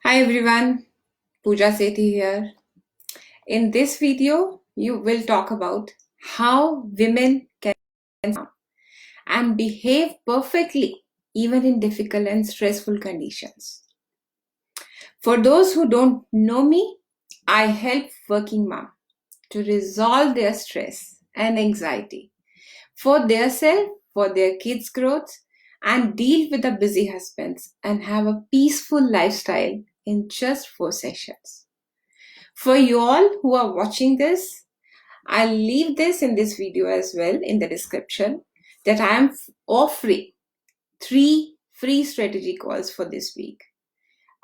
Hi everyone, Pooja Sethi here. In this video, you will talk about how women can and behave perfectly even in difficult and stressful conditions. For those who don't know me, I help working moms to resolve their stress and anxiety for their self, for their kids' growth, and deal with the busy husbands and have a peaceful lifestyle in just 4 sessions. For you all who are watching this, I'll leave this in this video as well in the description that I am offering 3 free strategy calls for this week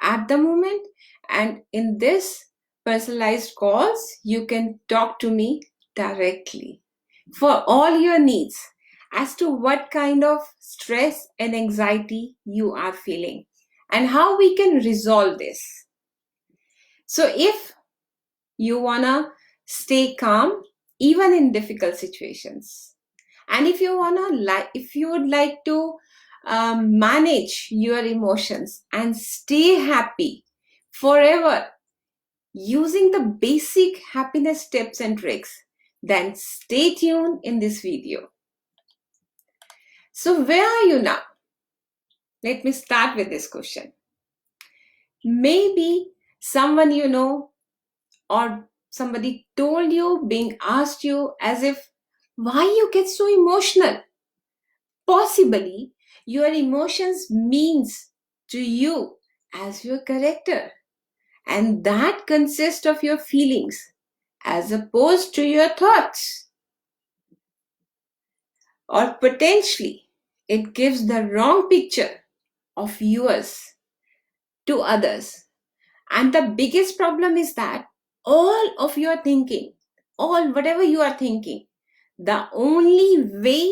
at the moment. And in this personalized calls, you can talk to me directly for all your needs as to what kind of stress and anxiety you are feeling and how we can resolve this. So if you wanna stay calm even in difficult situations, and if you would like to manage your emotions and stay happy forever using the basic happiness tips and tricks, then stay tuned in this video. So where are you now? Let me start with this question. Maybe someone you know or somebody told you, being asked you as if, why you get so emotional? Possibly your emotions means to you as your character, and that consists of your feelings as opposed to your thoughts. Or potentially it gives the wrong picture of yours to others. And the biggest problem is that all of your thinking, all whatever you are thinking, the only way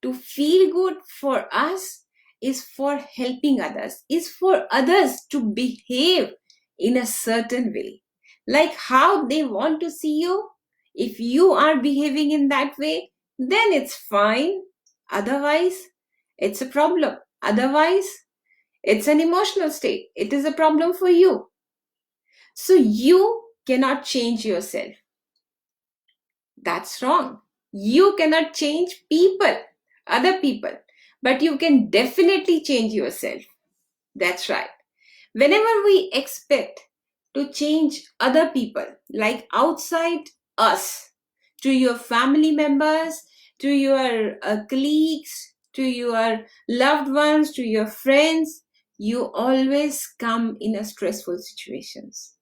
to feel good for us is for helping others, is for others to behave in a certain way, like how they want to see you. If you are behaving in that way, then it's fine. Otherwise, it's a problem. Otherwise, it's an emotional state. It is a problem for you. So you cannot change yourself. That's wrong. You cannot change people, other people, but you can definitely change yourself. That's right. Whenever we expect to change other people, like outside us, to your family members, to your colleagues, to your loved ones, to your friends, you always come in a stressful situations.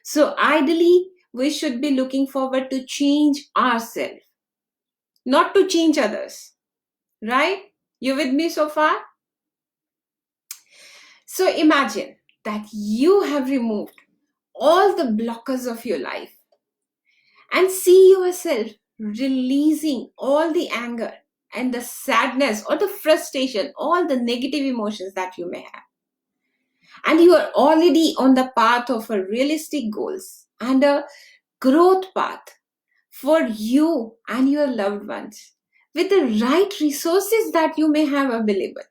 So ideally, we should be looking forward to change ourselves, not to change others. Right? You with me so far? So imagine that you have removed all the blockers of your life and see yourself releasing all the anger and the sadness or the frustration, all the negative emotions that you may have. And you are already on the path of a realistic goals and a growth path for you and your loved ones with the right resources that you may have available.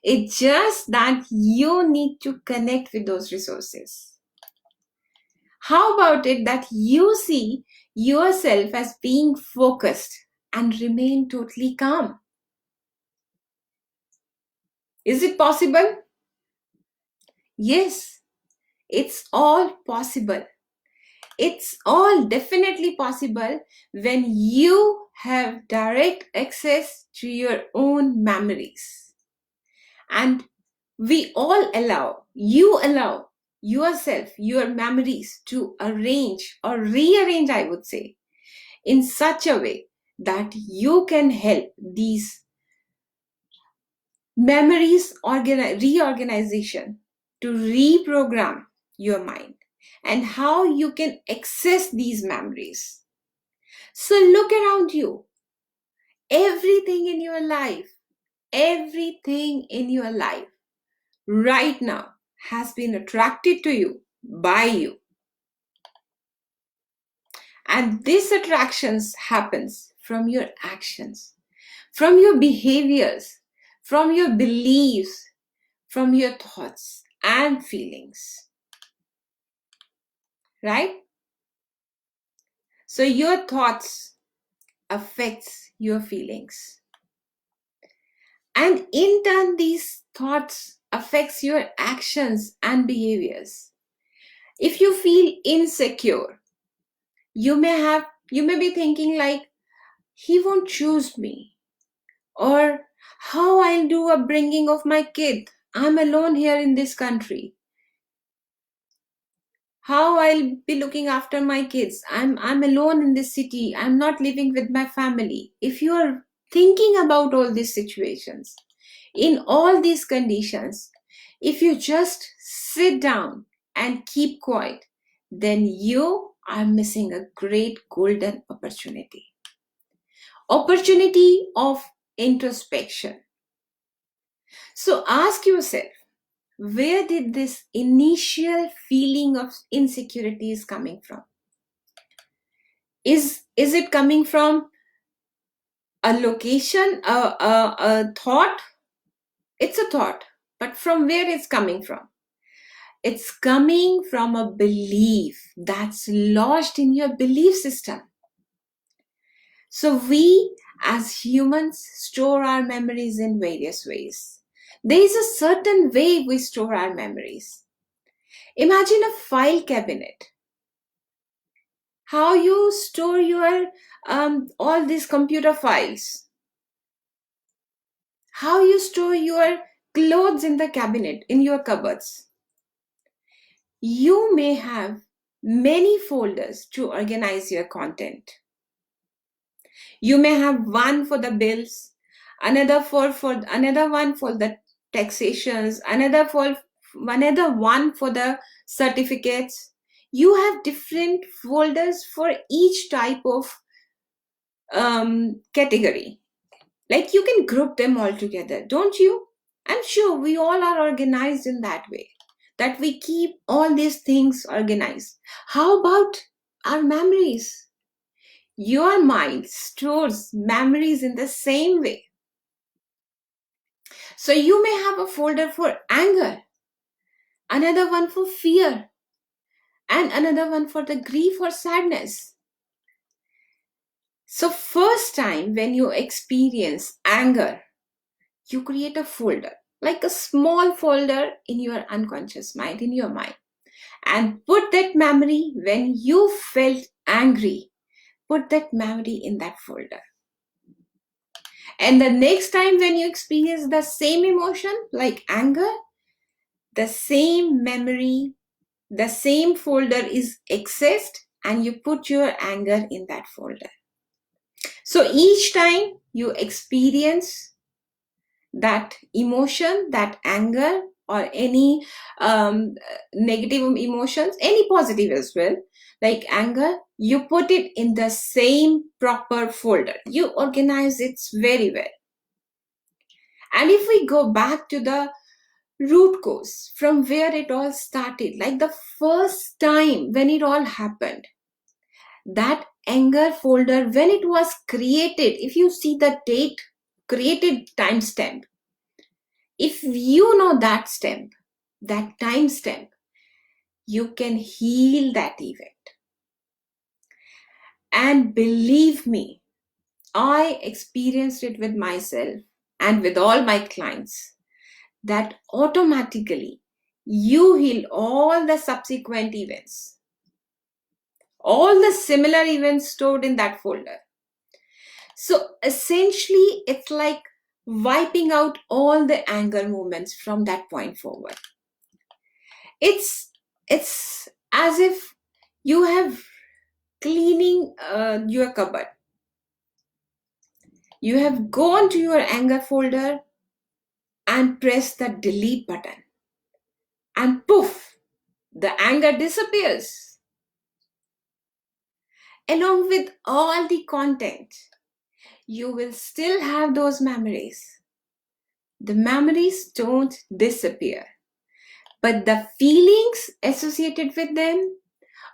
It's just that you need to connect with those resources. How about it that you see yourself as being focused and remain totally calm? Is it possible? Yes, it's all possible. It's all definitely possible when you have direct access to your own memories. And we all you allow yourself, your memories to arrange or rearrange, I would say, in such a way that you can help these memories reorganization to reprogram your mind and how you can access these memories. So look around you. Everything in your life right now has been attracted to you by you. And this attractions happens from your actions, from your behaviors, from your beliefs, from your thoughts and feelings. right? So your thoughts affects your feelings. And in turn, these thoughts affects your actions and behaviors. If you feel insecure, you may be thinking like, he won't choose me, or how I'll do a bringing of my kid. I'm alone here in this country. How I'll be looking after my kids. I'm alone in this city. I'm not living with my family. If you are thinking about all these situations, in all these conditions, if you just sit down and keep quiet, then you are missing a great golden opportunity. Opportunity of introspection. So ask yourself, where did this initial feeling of insecurity is coming from? Is it coming from a location, a thought? It's a thought, but from where it's coming from? It's coming from a belief that's lodged in your belief system. So we as humans store our memories in various ways. There is a certain way we store our memories. Imagine a file cabinet. How you store your all these computer files. How you store your clothes in the cabinet, in your cupboards. You may have many folders to organize your content. You may have one for the bills, another another one for the taxations, another one for the certificates. You have different folders for each type of category. Like you can group them all together, don't you? I'm sure we all are organized in that way, that we keep all these things organized. How about our memories? Your mind stores memories in the same way. So you may have a folder for anger, another one for fear, and another one for the grief or sadness. So first time when you experience anger, you create a folder, like a small folder in your unconscious mind, in your mind, and put that memory when you felt angry. Put that memory in that folder. And the next time when you experience the same emotion, like anger, the same memory, the same folder is accessed, and you put your anger in that folder. So each time you experience that emotion, that anger, or any negative emotions, any positive as well, like anger, you put it in the same proper folder. You organize it very well. And if we go back to the root cause, from where it all started, like the first time when it all happened, that anger folder, when it was created, if you see the date, created timestamp, if you know that stamp, that timestamp, you can heal that event. And believe me, I experienced it with myself and with all my clients, that automatically you heal all the subsequent events, all the similar events stored in that folder. So essentially, it's like wiping out all the anger moments from that point forward. It's as if you have cleaning your cupboard. You have gone to your anger folder and press the delete button, and poof, the anger disappears along with all the content. You will still have those memories. The memories don't disappear, but the feelings associated with them,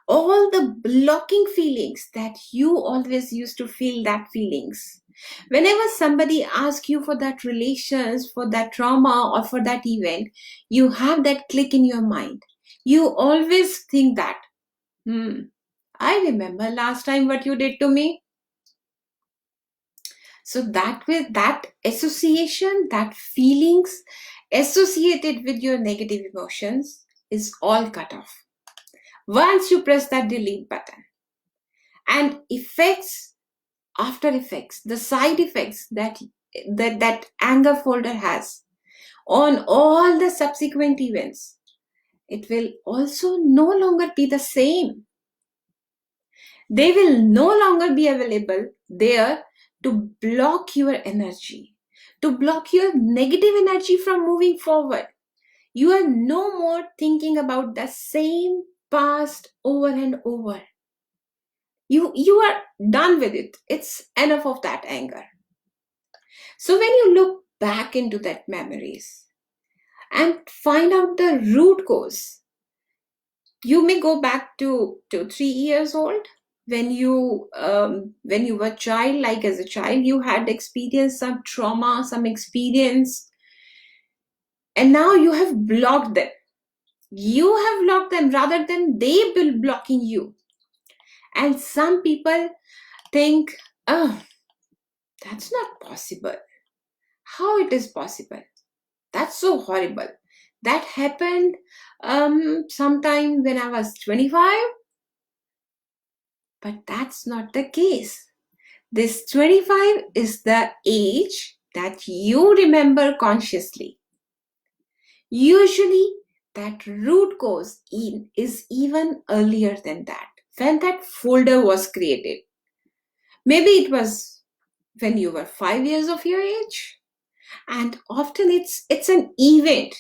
all the blocking feelings that you always used to feel, that feelings, whenever somebody asks you for that relations, for that trauma, or for that event, you have that click in your mind. You always think that I remember last time what you did to me. So that with that association, that feelings associated with your negative emotions is all cut off. Once you press that delete button, and effects after effects, the side effects that anger folder has on all the subsequent events, it will also no longer be the same. They will no longer be available there to block your energy, to block your negative energy from moving forward. You are no more thinking about the same past over and over. You are done with it. It's enough of that anger. So when you look back into that memories and find out the root cause, you may go back to 3 years old when you were child. Like as a child you had experienced some trauma, some experience, and now you have blocked them. You have blocked them rather than they be blocking you. And some people think, oh, that's not possible. How it is possible? That's so horrible. That happened sometime when I was 25. But that's not the case. This 25 is the age that you remember consciously. Usually, that root cause is even earlier than that, when that folder was created. Maybe it was when you were 5 years of your age. And often it's an event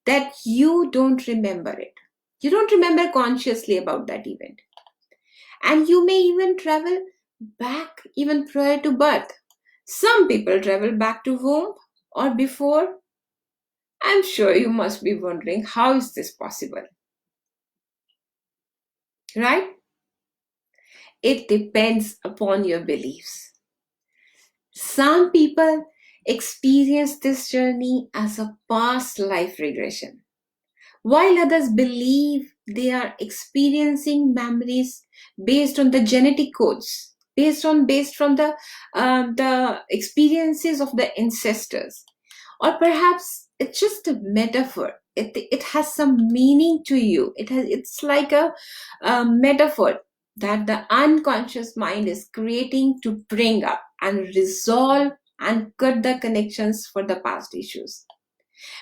that you don't remember it. You don't remember consciously about that event. And you may even travel back even prior to birth. Some people travel back to womb or before. I'm sure you must be wondering, how is this possible? Right? It depends upon your beliefs. Some people experience this journey as a past life regression, while others believe they are experiencing memories based on the genetic codes, based from the experiences of the ancestors. Or perhaps it's just a metaphor. It has some meaning to you. It's like a metaphor that the unconscious mind is creating to bring up and resolve and cut the connections for the past issues.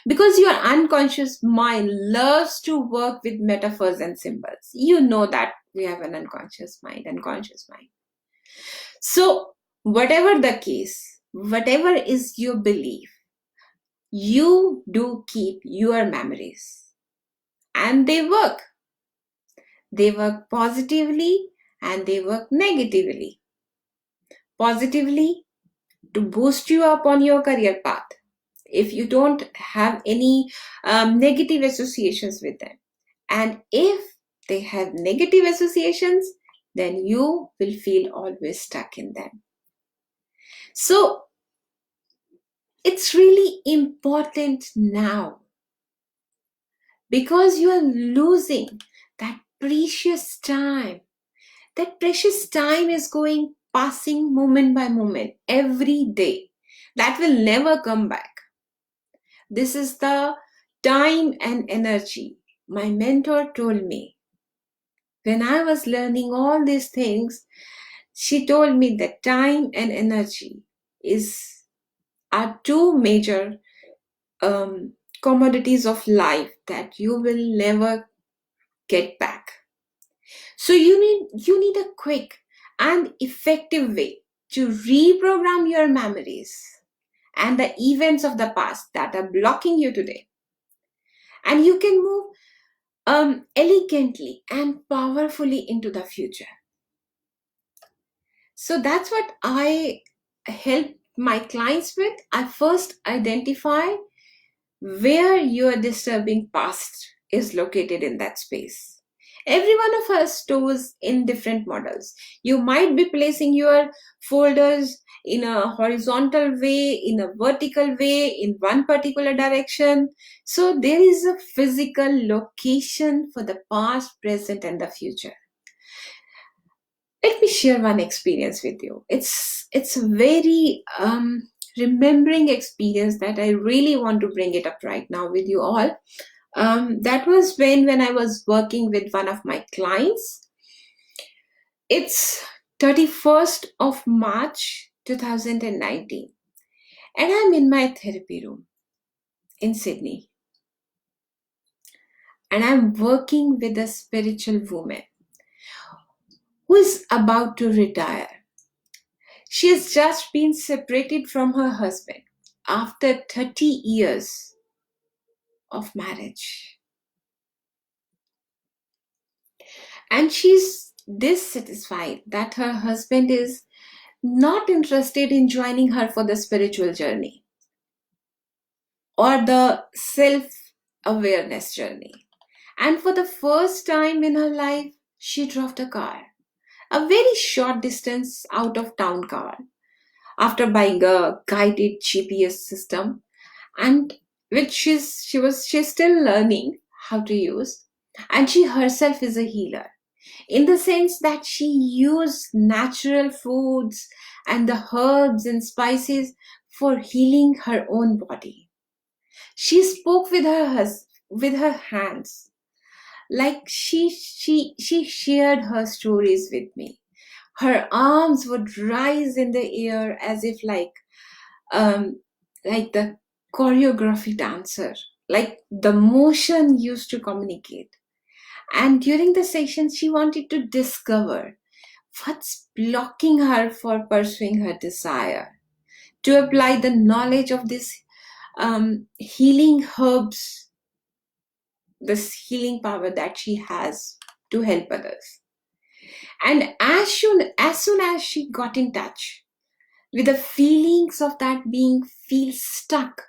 Because your unconscious mind loves to work with metaphors and symbols. You know that we have an unconscious mind and conscious mind. So whatever the case, whatever is your belief, you do keep your memories, and they work. They work positively and they work negatively. Positively, to boost you up on your career path if you don't have any negative associations with them. And if they have negative associations, then you will feel always stuck in them. So it's really important now, because you are losing that precious time. That precious time is passing moment by moment every day. That will never come back. This is the time and energy. My mentor told me when I was learning all these things, she told me that time and energy are two major commodities of life that you will never get back. So you need a quick and effective way to reprogram your memories and the events of the past that are blocking you today. And you can move elegantly and powerfully into the future. So that's what I help my clients with. I first identify where your disturbing past is located in that space. Every one of us stores in different models. You might be placing your folders in a horizontal way, in a vertical way, in one particular direction. So there is a physical location for the past, present, and the future. Let me share one experience with you. It's a very remembering experience that I really want to bring it up right now with you all. That was when I was working with one of my clients. It's 31st of March 2019, and I'm in my therapy room in Sydney, and I'm working with a spiritual woman who is about to retire. She has just been separated from her husband after 30 years of marriage. And she's dissatisfied that her husband is not interested in joining her for the spiritual journey or the self awareness journey. And for the first time in her life, she drove a car, a very short distance out of town car, after buying a guided GPS system, and which she's still learning how to use. And she herself is a healer in the sense that she used natural foods and the herbs and spices for healing her own body. She spoke with with her hands, like she shared her stories with me. Her arms would rise in the air as if um like the choreography dancer, like the motion used to communicate. And during the session, she wanted to discover what's blocking her for pursuing her desire, to apply the knowledge of this healing herbs, this healing power that she has to help others. And as soon as she got in touch with the feelings of that being feel stuck,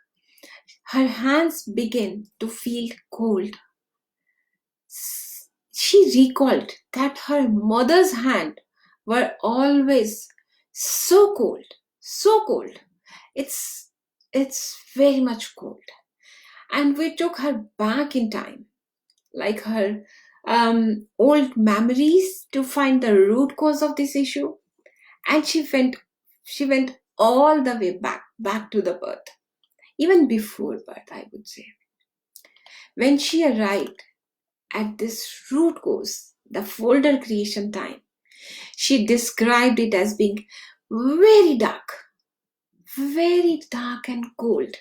her hands began to feel cold. She recalled that her mother's hand were always so cold, so cold. It's it's very much cold. And we took her back in time, like her old memories, to find the root cause of this issue. And she went all the way back to the birth, even before birth, I would say. When she arrived at this root cause, the folder creation time, she described it as being very dark and cold,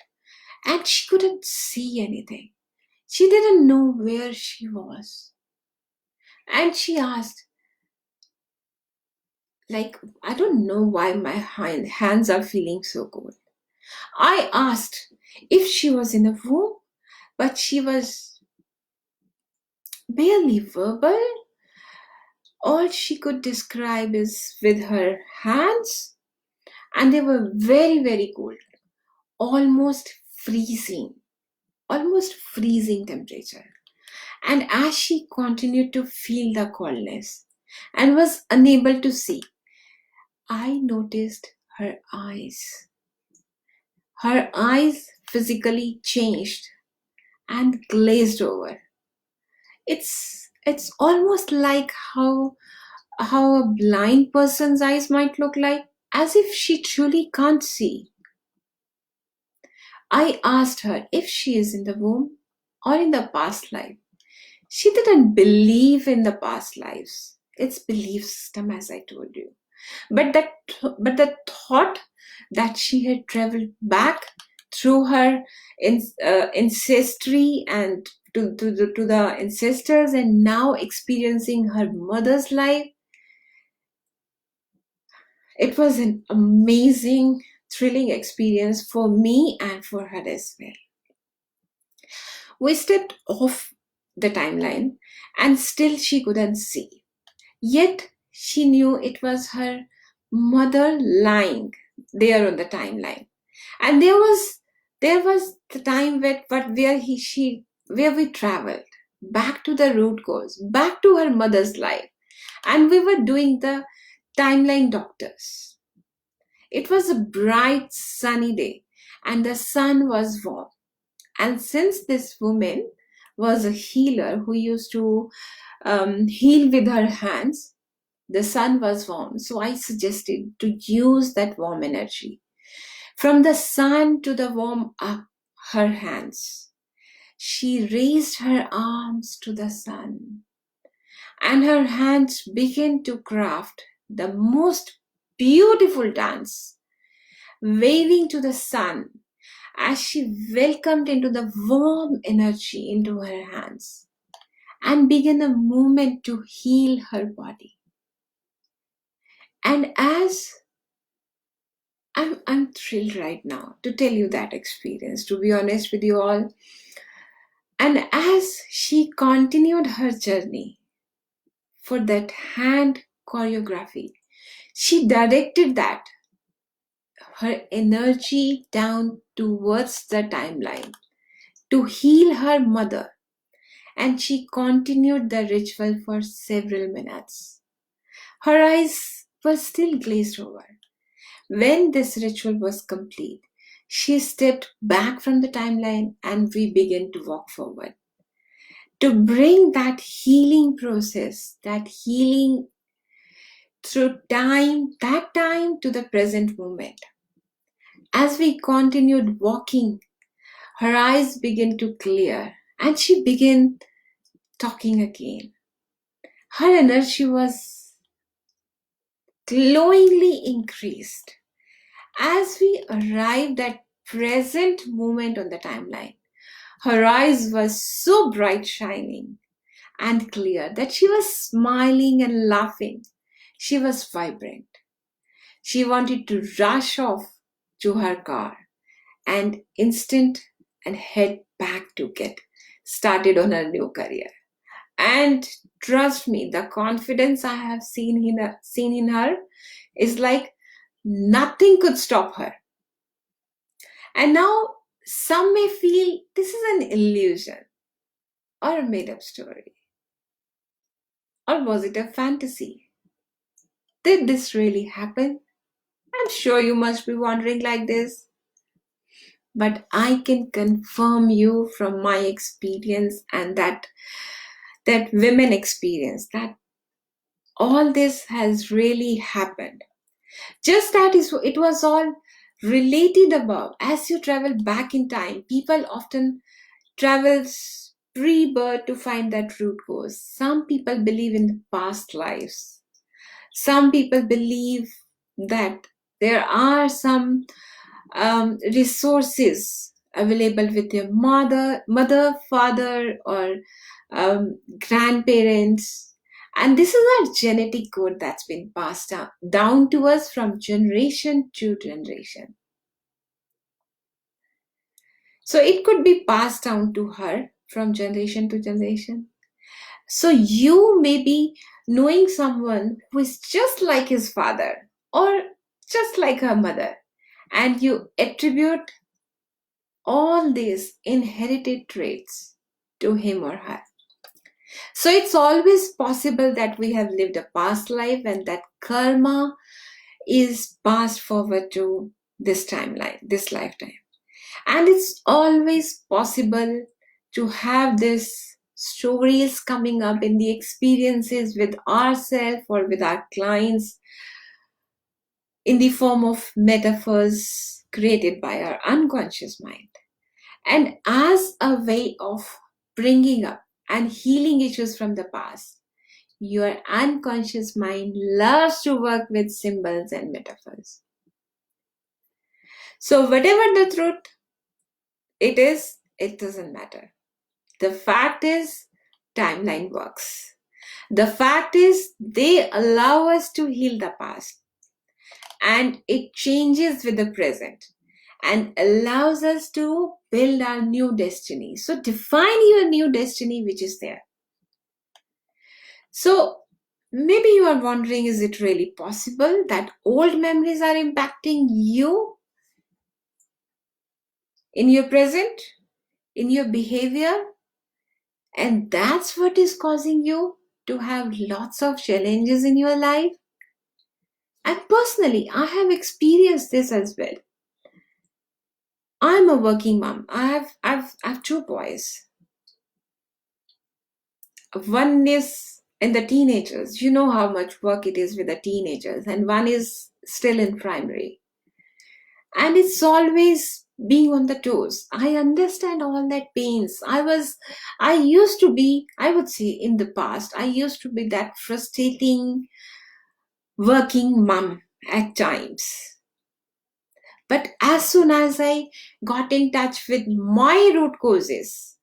and she couldn't see anything. She didn't know where she was. And she asked, like, I don't know why my hands are feeling so cold. I asked if she was in a room, but she was barely verbal. All she could describe is with her hands, and they were very cold, almost freezing, almost freezing temperature. And as she continued to feel the coldness and was unable to see, I noticed her eyes. Her eyes physically changed and glazed over. It's almost like how a blind person's eyes might look like, as if she truly can't see. I asked her if she is in the womb or in the past life. She didn't believe in the past lives. It's belief system, as I told you. But the thought that she had traveled back through her ancestry and to the ancestors, and now experiencing her mother's life, it was an amazing, thrilling experience for me and for her as well. We stepped off the timeline, and still she couldn't see. Yet she knew it was her mother lying there on the timeline. And there was the time where we traveled back to the root cause, back to her mother's life, and we were doing the timeline doctors. It was a bright sunny day, and the sun was warm. And since this woman was a healer who used to heal with her hands, The sun was warm, so I suggested to use that warm energy. From the sun to the warm up her hands. She raised her arms to the sun, and her hands began to craft the most beautiful dance, waving to the sun as she welcomed into the warm energy into her hands and began a movement to heal her body. And as I'm thrilled right now to tell you that experience, to be honest with you all. And as she continued her journey for that hand choreography, she directed that her energy down towards the timeline to heal her mother, and she continued the ritual for several minutes. Her eyes were still glazed over. When this ritual was complete, she stepped back from the timeline and we began to walk forward to bring that healing process, that healing through time, that time to the present moment. As we continued walking, her eyes began to clear and she began talking again. Her energy was glowingly increased. As we arrived at present moment on the timeline, her eyes were so bright shining and clear that she was smiling and laughing. She was vibrant. She wanted to rush off to her car and head back to get started on her new career. And trust me, the confidence I have seen in her is like nothing could stop her. And now some may feel this is an illusion or a made up story. Or was it a fantasy? Did this really happen? I'm sure you must be wondering like this. But I can confirm you from my experience and that women experience that all this has really happened. Just that is it was all related above. As you travel back in time, people often travels pre-birth to find that root cause. Some people believe in the past lives. Some people believe that there are some resources available with your mother, father, or grandparents. And this is our genetic code that's been passed down to us from generation to generation. So it could be passed down to her from generation to generation. So you may be knowing someone who is just like his father or just like her mother, and you attribute all these inherited traits to him or her. So it's always possible that we have lived a past life and that karma is passed forward to this timeline, this lifetime. And it's always possible to have these stories coming up in the experiences with ourselves or with our clients in the form of metaphors created by our unconscious mind. And as a way of bringing up and healing issues from the past, your unconscious mind loves to work with symbols and metaphors. So, whatever the truth it is, it doesn't matter. The fact is, timeline works. The fact is, they allow us to heal the past and it changes with the present and allows us to build our new destiny. So define your new destiny which is there. So maybe you are wondering, is it really possible that old memories are impacting you in your present, in your behavior? And that's what is causing you to have lots of challenges in your life? And personally, I have experienced this as well. I'm a working mom. I have two boys. One is and the teenagers, you know how much work it is with the teenagers, and one is still in primary. And it's always being on the toes. I understand all that pains. I used to be, I would say in the past, I used to be that frustrating working mom at times. But as soon as I got in touch with my root causes,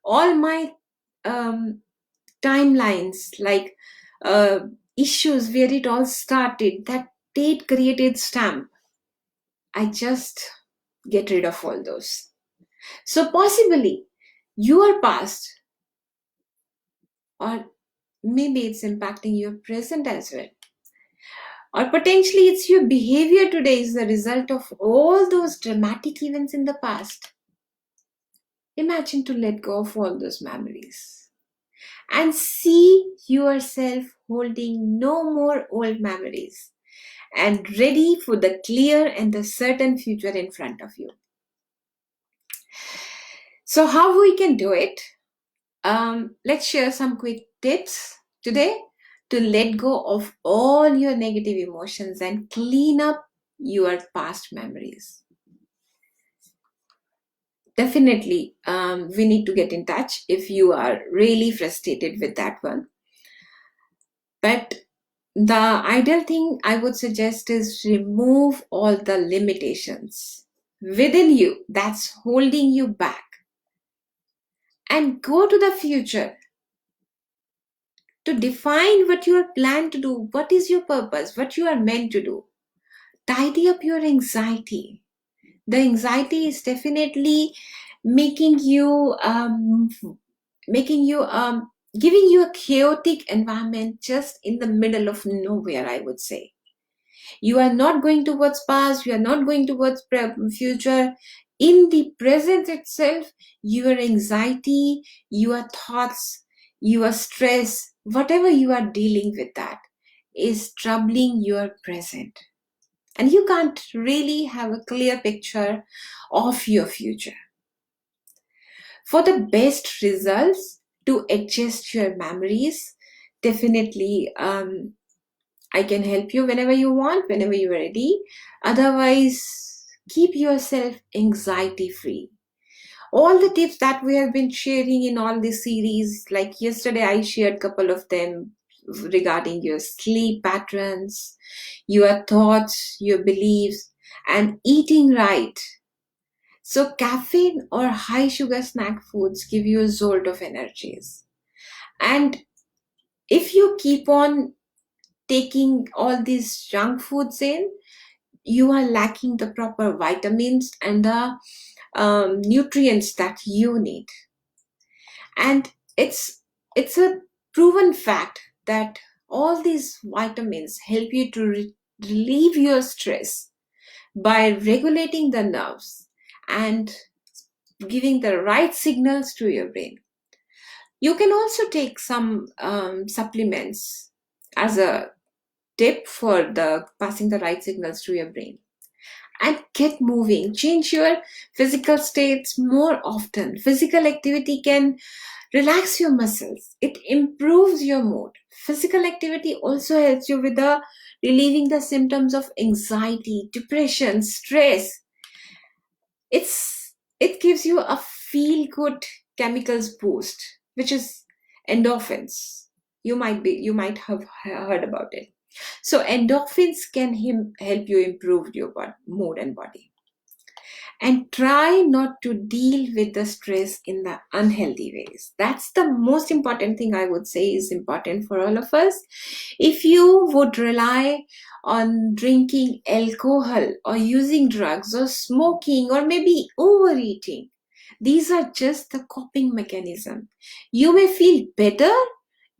all my um, timelines, like uh, issues where it all started, that date created stamp, I just get rid of all those. So possibly your past, or maybe it's impacting your present as well. Or potentially it's your behavior today is the result of all those dramatic events in the past. Imagine to let go of all those memories and see yourself holding no more old memories and ready for the clear and the certain future in front of you. So how we can do it? Let's share some quick tips today to let go of all your negative emotions and clean up your past memories. Definitely, we need to get in touch if you are really frustrated with that one. But the ideal thing I would suggest is remove all the limitations within you that's holding you back and go to the future to define what you are planned to do, what is your purpose, what you are meant to do. Tidy up your anxiety. The anxiety is definitely making you giving you a chaotic environment just in the middle of nowhere, I would say. You are not going towards past, you are not going towards future. In the present itself, your anxiety, your thoughts, your stress, whatever you are dealing with, that is troubling your present. And you can't really have a clear picture of your future. For the best results, to adjust your memories, definitely I can help you whenever you want, whenever you're ready. Otherwise, keep yourself anxiety free. All the tips that we have been sharing in all this series, like yesterday I shared a couple of them regarding your sleep patterns, your thoughts, your beliefs, and eating right. So caffeine or high sugar snack foods give you a jolt of energies. And if you keep on taking all these junk foods in, you are lacking the proper vitamins and the nutrients that you need. And it's a proven fact that all these vitamins help you to relieve your stress by regulating the nerves and giving the right signals to your brain. You can also take some supplements as a tip for the passing the right signals to your brain. And get moving. Change your physical states more often. Physical activity can relax your muscles. It improves your mood. Physical activity also helps you with the relieving the symptoms of anxiety, depression, stress. It gives you a feel good chemicals boost, which is endorphins. You might have heard about it. So endorphins can help you improve your mood and body. And try not to deal with the stress in the unhealthy ways. That's the most important thing I would say is important for all of us. If you would rely on drinking alcohol or using drugs or smoking or maybe overeating, these are just the coping mechanism. You may feel better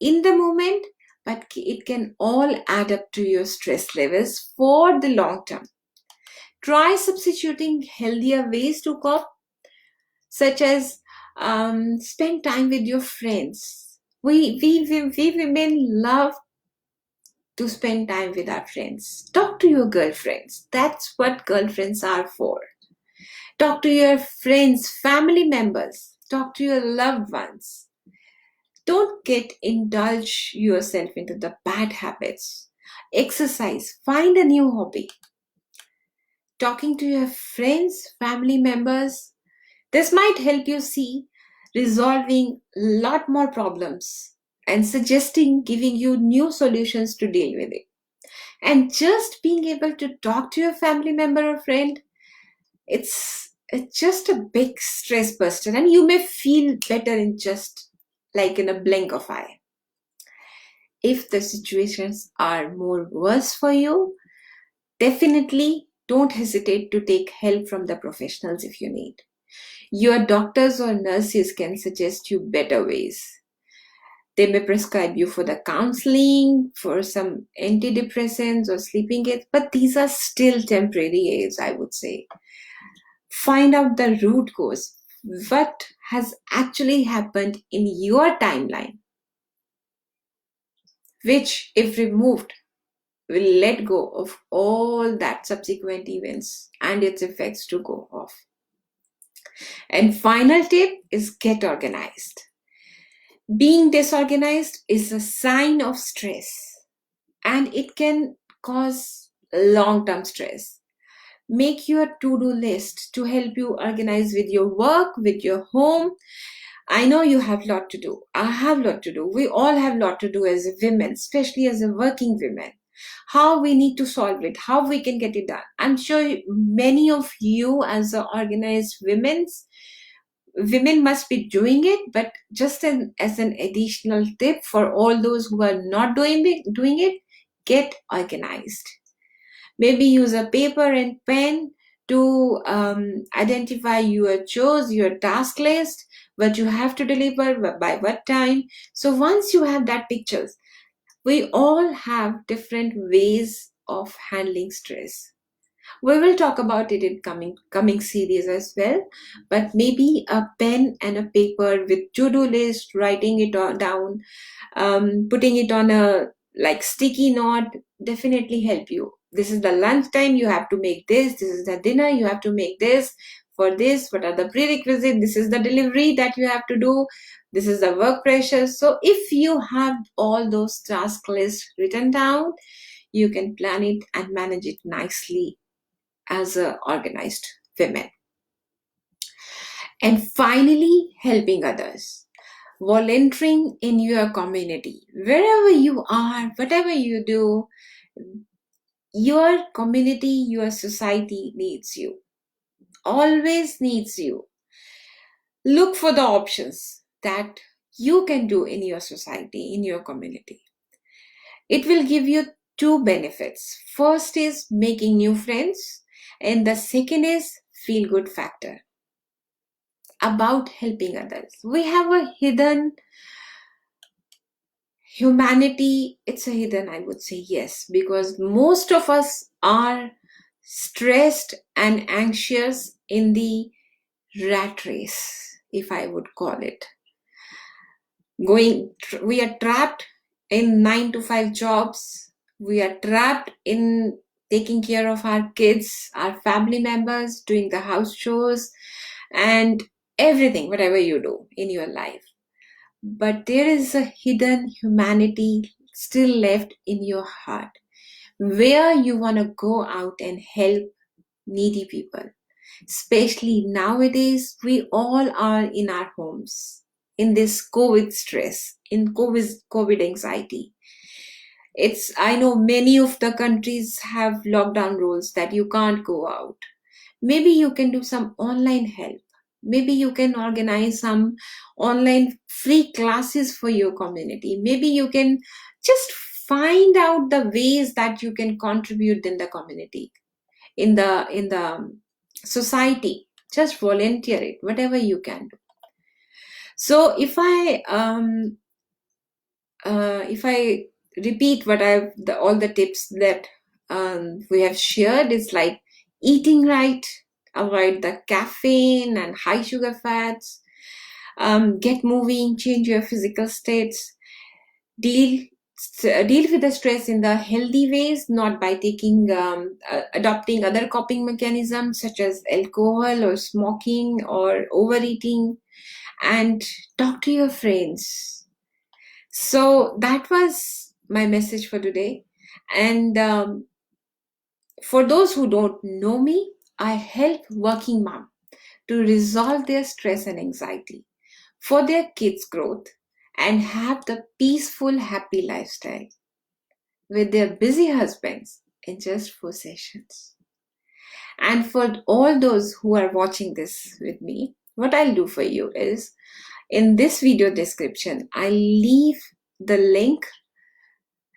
in the moment, but it can all add up to your stress levels for the long term. Try substituting healthier ways to cope, such as spend time with your friends. We women love to spend time with our friends. Talk to your girlfriends. That's what girlfriends are for. Talk to your friends, family members. Talk to your loved ones. Don't indulge yourself into the bad habits. Exercise, find a new hobby. Talking to your friends, family members, this might help you see resolving a lot more problems and suggesting giving you new solutions to deal with it. And just being able to talk to your family member or friend, it's just a big stress buster, and you may feel better in just like in a blink of eye. If the situations are more worse for you, definitely don't hesitate to take help from the professionals if you need. Your doctors or nurses can suggest you better ways. They may prescribe you for the counseling, for some antidepressants or sleeping aids, but these are still temporary aids, I would say. Find out the root cause. What has actually happened in your timeline, which, if removed, will let go of all that subsequent events and its effects to go off. And final tip is get organized. Being disorganized is a sign of stress, and it can cause long-term stress. Make your to-do list to help you organize with your work, with your home. I know you have a lot to do. I have a lot to do. We all have a lot to do as women, especially as a working women. How we need to solve it, how we can get it done. I'm sure many of you as organized women must be doing it, but just as an additional tip for all those who are not doing it, get organized. Maybe use a paper and pen to identify your chores, your task list, what you have to deliver by what time. So once you have that pictures, we all have different ways of handling stress. We will talk about it in coming series as well, but maybe a pen and a paper with to-do list, writing it all down, putting it on a like sticky note, definitely help you. This is the lunchtime, you have to make this. This is the dinner, you have to make this. For this, what are the prerequisites? This is the delivery that you have to do. This is the work pressure. So if you have all those task lists written down, you can plan it and manage it nicely as a organized women. And finally, helping others. Volunteering in your community. Wherever you are, whatever you do, your community, your society needs you. Always needs you. Look for the options that you can do in your society, in your community. It will give you two benefits. First is making new friends, and the second is feel good factor about helping others. We have a hidden humanity. It's a hidden, I would say, yes, because most of us are stressed and anxious in the rat race, if I would call it. We are trapped in 9 to 5 jobs. We are trapped in taking care of our kids, our family members, doing the house chores, and everything, whatever you do in your life. But there is a hidden humanity still left in your heart where you want to go out and help needy people. Especially nowadays, we all are in our homes in this COVID stress, in COVID anxiety. I know many of the countries have lockdown rules that you can't go out. Maybe you can do some online help. Maybe you can organize some online free classes for your community. Maybe you can just find out the ways that you can contribute in the community, in the society. Just volunteer it, whatever you can do. So if I repeat all the tips that we have shared, it's like eating right, avoid the caffeine and high sugar fats, get moving, change your physical states, deal with the stress in the healthy ways, not by adopting other coping mechanisms such as alcohol or smoking or overeating. And talk to your friends. So that was my message for today. And for those who don't know me, I help working mom to resolve their stress and anxiety for their kids' growth and have the peaceful, happy lifestyle with their busy husbands in just 4 sessions. And for all those who are watching this with me, what I'll do for you is in this video description, I'll leave the link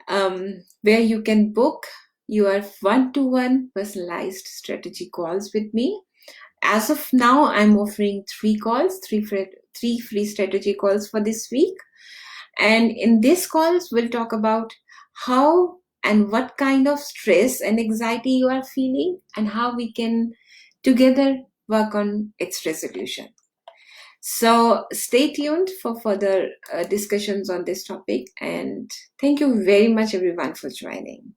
where you can book your one-to-one personalized strategy calls with me. As of now, I'm offering three free strategy calls for this week. And in these calls, we'll talk about how and what kind of stress and anxiety you are feeling and how we can together work on its resolution. So stay tuned for further discussions on this topic, and thank you very much everyone for joining.